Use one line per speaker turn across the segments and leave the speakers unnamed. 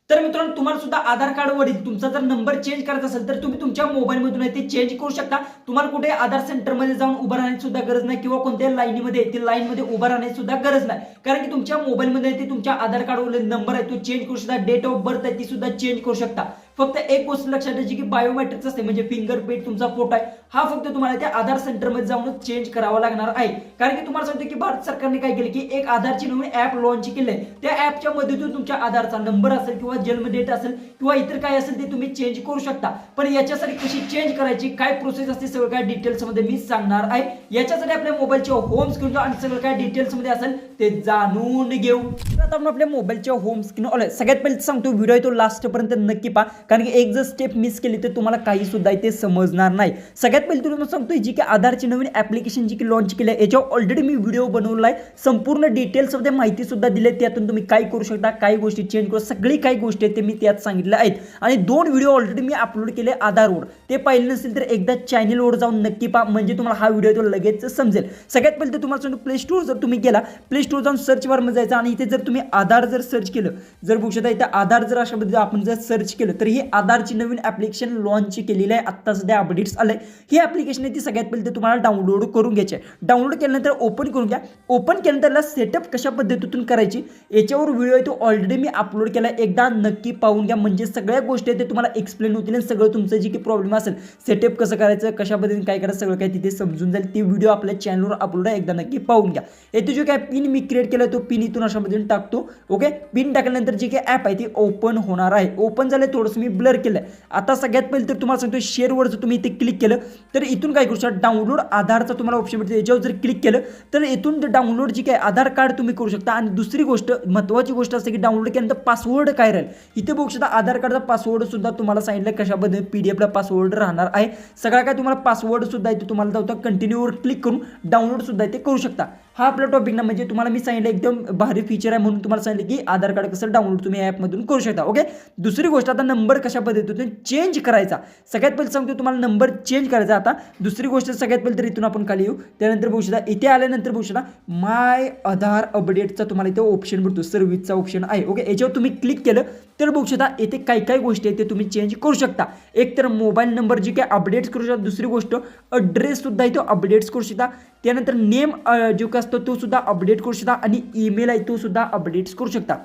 तर मित्रांनो तुम्हाला सुद्धा आधार कार्ड वरील तुमचा जर नंबर चेंज करायचा असेल तर तुम्ही तुमच्या मोबाईलमधून ते चेंज करू शकता। तुम्हाला कुठे आधार सेंटरमध्ये जाऊन उभं राहण्याची सुद्धा गरज नाही किंवा कोणत्या लाईनीमध्ये ती लाईनमध्ये उभं राहण्याची सुद्धा गरज नाही, कारण की तुमच्या मोबाईलमध्ये ते तुमच्या आधार कार्डवरील नंबर आहे तो चेंज करू शकता, डेट ऑफ बर्थ आहे ती सुद्धा चेंज करू शकता। फक्त एक गोष्ट लक्षात ठेवायची की बायोमेट्रिक्स असते म्हणजे फिंगरप्रिंट तुमचा फोटो आहे हा फक्त तुम्हाला त्या आधार सेंटरमध्ये जाऊन चेंज करावा लागणार आहे। कारण की तुम्हाला सांगतो की भारत सरकारने काय केलं की एक आधारची नवीन ऍप लॉन्च केले आहे, त्या ऍपच्या मदतीतून तुमच्या आधारचा नंबर असेल किंवा जन्म डेट असेल किंवा इतर काय असेल ते तुम्ही चेंज करू शकता। पण याच्यासाठी कशी चेंज करायची काय प्रोसेस असते सगळं काय डिटेल्स मध्ये मी सांगणार आहे। याच्यासाठी आपल्या मोबाईलच्या होम स्क्रीनवर आणि सगळं काय डिटेल्स मध्ये असेल ते जाणून घेऊ। तर आता आपण आपल्या मोबाईलच्या होम स्क्रीन आलोय। सगळ्यात पहिले सांगतो व्हिडिओ तो लास्ट पर्यंत नक्की पहा, कारण की एक जर स्टेप मिस केली तर तुम्हाला काही सुद्धा इथे समजणार नाही। सगळ्यात पहिले तुम्हाला सांगतोय जी की आधारची नवीन ऍप्लिकेशन जी की लॉन्च केली आहे याच्यावर ऑलरेडी मी व्हिडिओ बनवलाय, संपूर्ण डिटेल्स मध्ये माहिती सुद्धा दिली आहे, त्यातून तुम्ही काय करू शकता काय गोष्टी चेंज करू सगळी काही गोष्टी ते मी त्यात सांगितल्या आहेत। आणि 2 व्हिडिओ ऑलरेडी मी अपलोड केले आधारवर, ते पाहिले नसेल तर एकदा चॅनलवर जाऊन नक्की पहा म्हणजे तुम्हाला हा व्हिडिओ तो लगेच समजेल। सगळ्यात पहिले तुम्हाला सांगतो प्ले स्टोर जर तुम्ही गेला प्ले स्टोर जाऊन सर्च बार मध्ये जायचं आणि इथे जर तुम्ही आधार जर सर्च केलं, जर बघू शकता इथे आधार जर अशा पद्धतीने आपण जर सर्च केलं तर ही आधारची नवीन ऍप्लिकेशन लॉन्च केलेली आहे, आता सध्या अपडेट्स आले। ही ऍप्लिकेशन ती सगळ्यात पहिले तुम्हाला डाउनलोड करून घ्यायची आहे। डाउनलोड केल्यानंतर ओपन करून घ्या। ओपन केल्यानंतर सेटअप कशा पद्धतीतून करायची याच्यावर व्हिडिओ तो ऑलरेडी मी अपलोड केला, एकदा नक्की पाहून घ्या म्हणजे सगळ्या गोष्टी ते तुम्हाला एक्सप्लेन होतील आणि सगळं तुमचं जे की प्रॉब्लेम असेल सेटअप कसं करायचं कशा पद्धतीने काय करायचं सगळं काय तिथे समजून जाईल। ती व्हिडिओ आपल्या चॅनलवर अपलोड आहे, एकदा नक्की पाहून घ्या। येथे जो काय पिन मी क्रिएट केला तो पिन इथून अशा पद्धतीने टाकतो। ओके, पिन टाकल्यानंतर जे काही ऍप आहे ती ओपन होणार आहे। ओपन झालं थोडंसं मी ब्लर केलंय। आता सगळ्यात पहिले तर तुम्हाला सांगतो शेअर वर जर तुम्ही इथे क्लिक केलं तर इथून काय करू शकता डाउनलोड आधारचा तुम्हाला ऑप्शन भेटतो, याच्यावर जर क्लिक केलं तर इथून डाउनलोड जी काय आधार कार्ड तुम्ही करू शकता। आणि दुसरी गोष्ट महत्त्वाची गोष्ट असते की डाउनलोड केल्यानंतर पासवर्ड काय राहील इथे बघू शकता आधार कार्डचा पासवर्ड सुद्धा तुम्हाला सांगितलं कशा पद्धतीने पीडीएफ ला पासवर्ड राहणार आहे, सगळा काय तुम्हाला पासवर्ड सुद्धा इथे तुम्हाला जाऊन कंटिन्यू वर क्लिक करून डाउनलोड सुद्धा इथे करू शकता। हा आपला टॉपिक ना म्हणजे तुम्हाला मी सांगितलं एकदम भारी फीचर आहे म्हणून तुम्हाला सांगितलं की आधार कार्ड कसं डाउनलोड तुम्ही ॲपमधून करू शकता। ओके, दुसरी गोष्ट आता नंबर कशा पद्धतीने चेंज करायचा सगळ्यात पहिले सांगतो तुम्हाला नंबर चेंज करायचा। आता दुसरी गोष्ट सगळ्यात पहिले तर इथून आपण खाली येऊ, त्यानंतर बघू शकता इथे आल्यानंतर बघू शकता माय आधार अपडेटचा तुम्हाला इथे ऑप्शन भेटतो, सर्व्हिसचा ऑप्शन आहे। ओके, याच्यावर तुम्ही क्लिक केलं तर बघू शकता इथे काय काय गोष्टी आहेत ते तुम्ही चेंज करू शकता। एक तर मोबाईल नंबर जी काय अपडेट्स करू शकता, दुसरी गोष्ट ॲड्रेस सुद्धा इथे अपडेट्स करू शकता, त्यानंतर नेम जो काय असतो तो सुद्धा अपडेट करू शकता आणि ईमेल आहे तो सुद्धा अपडेट्स करू शकता।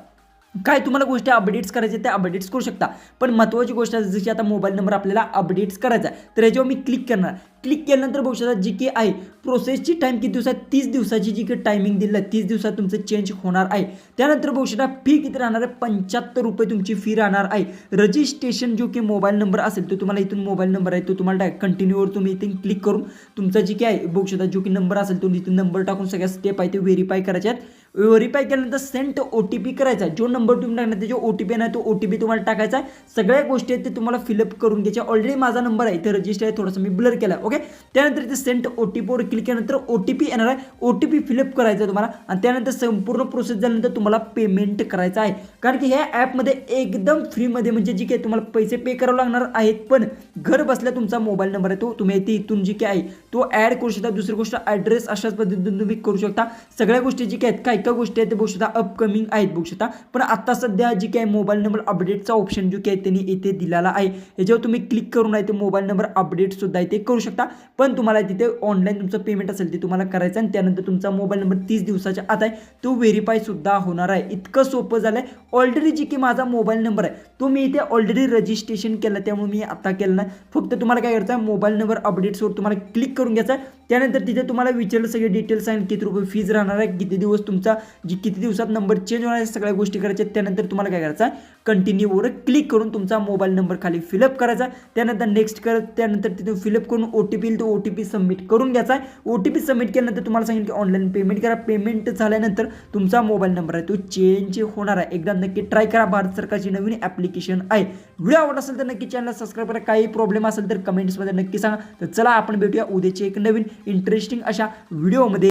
काय तुम्हाला गोष्टी अपडेट्स करायचे ते अपडेट्स करू शकता। पण महत्त्वाची गोष्ट जशी आता मोबाईल नंबर आपल्याला अपडेट्स करायचा आहे तर याच्यावर मी क्लिक करणार। क्लिक केल्यानंतर बघू शकता जी की आहे प्रोसेसची टाइम किती दिवसात 30 दिवसाची जी की टायमिंग दिली आहे 30 दिवसात तुमचं चेंज होणार आहे। त्यानंतर बघू शकता फी किती राहणार आहे 75 रुपये तुमची फी राहणार आहे। रजिस्ट्रेशन जो की मोबाईल नंबर असेल तो तुम्हाला इथून मोबाईल नंबर आहे तो तुम्हाला कंटिन्यूवर तुम्ही इथे क्लिक करून तुमचा जी काय बघू शकता जो की नंबर असेल तो इथून नंबर टाकून सगळ्या स्टेप आहे ते व्हेरीफाय करायचे आहेत। व्हेरीफाय केल्यानंतर सेंड ओटीपी करायचा आहे, जो नंबर तुम्ही टाकणार त्याचा ओटीपी नाही तो ओटीपी तुम्हाला टाकायचा आहे। सगळ्या गोष्टी आहेत ते तुम्हाला फिलअप करून घ्यायच्या। ऑलरेडी माझा नंबर आहे इथे रजिस्टर आहे, थोडंसं मी ब्लर केला। ओके, त्यानंतर इथे सेंड ओटीपीवर क्लिक केल्यानंतर ओटीपी येणार आहे, ओटीपी फिलअप करायचा आहे तुम्हाला आणि त्यानंतर संपूर्ण प्रोसेस झाल्यानंतर तुम्हाला पेमेंट करायचं आहे। कारण की ह्या ॲपमध्ये एकदम फ्रीमध्ये म्हणजे जी काही तुम्हाला पैसे पे करावे लागणार आहेत, पण घर बसल्या तुमचा मोबाईल नंबर आहे तो तुम्ही इथे इथून जी काय आहे तो ॲड करू शकता। दुसरी गोष्ट ॲड्रेस अशाच पद्धतीने तुम्ही करू शकता। सगळ्या गोष्टी जी काय आहेत काय काय गोष्टी आहेत ते बघू शकता अपकमिंग आहेत बघू शकता। पण आता सध्या जी काय मोबाईल नंबर अपडेटचा ऑप्शन जो काय त्यांनी इथे दिलेला आहे याच्यावर तुम्ही क्लिक करून आहे ते मोबाईल नंबर अपडेट सुद्धा इथे करू शकता। पण तुम्हाला तिथे ऑनलाईन तुमचं पेमेंट असेल ते तुम्हाला करायचं आणि त्यानंतर तुमचा मोबाईल नंबर 30 दिवसाच्या आत आहे तो व्हेरीफाय सुद्धा होणार आहे। इतकं सोपं झालंय। ऑलरेडी जी की माझा मोबाईल नंबर आहे तो मी इथे ऑलरेडी रजिस्ट्रेशन केलं त्यामुळे मी आता केलं नाही। फक्त तुम्हाला काय करायचं मोबाईल नंबर अपडेट्सवर तुम्हाला क्लिक करून घ्यायचा आहे। त्यानंतर तिथे तुम्हाला विचारलं सगळे डिटेल्स आहे, किती रुपये फीज राहणार आहे, किती दिवस तुमचा किती दिवसात नंबर चेंज होणार आहे, सगळ्या गोष्टी करायच्या। त्यानंतर तुम्हाला काय करायचं कंटिन्यूवर क्लिक करून तुमचा मोबाईल नंबर खाली फिलअप करायचा। त्यानंतर नेक्स्ट करत त्यानंतर तिथे फिलअप करून ओटीपी येईल तो ओटीपी सबमिट करून घ्यायचा आहे। ओटीपी सबमिट केल्यानंतर तुम्हाला सांगितलं की ऑनलाईन पेमेंट करा। पेमेंट झाल्यानंतर तुमचा मोबाईल नंबर आहे तो चेंज होणार आहे। एकदा नक्की ट्राय करा, भारत सरकारची नवीन ॲप्लिकेशन आहे। व्हिडिओ आवडला असेल तर नक्की चॅनलला सबस्क्राईब करा, काही प्रॉब्लेम असेल तर कमेंट्समध्ये नक्की सांगा। तर चला आपण भेटूया उद्याची एक नवीन इंटरेस्टिंग अशा व्हिडिओमध्ये।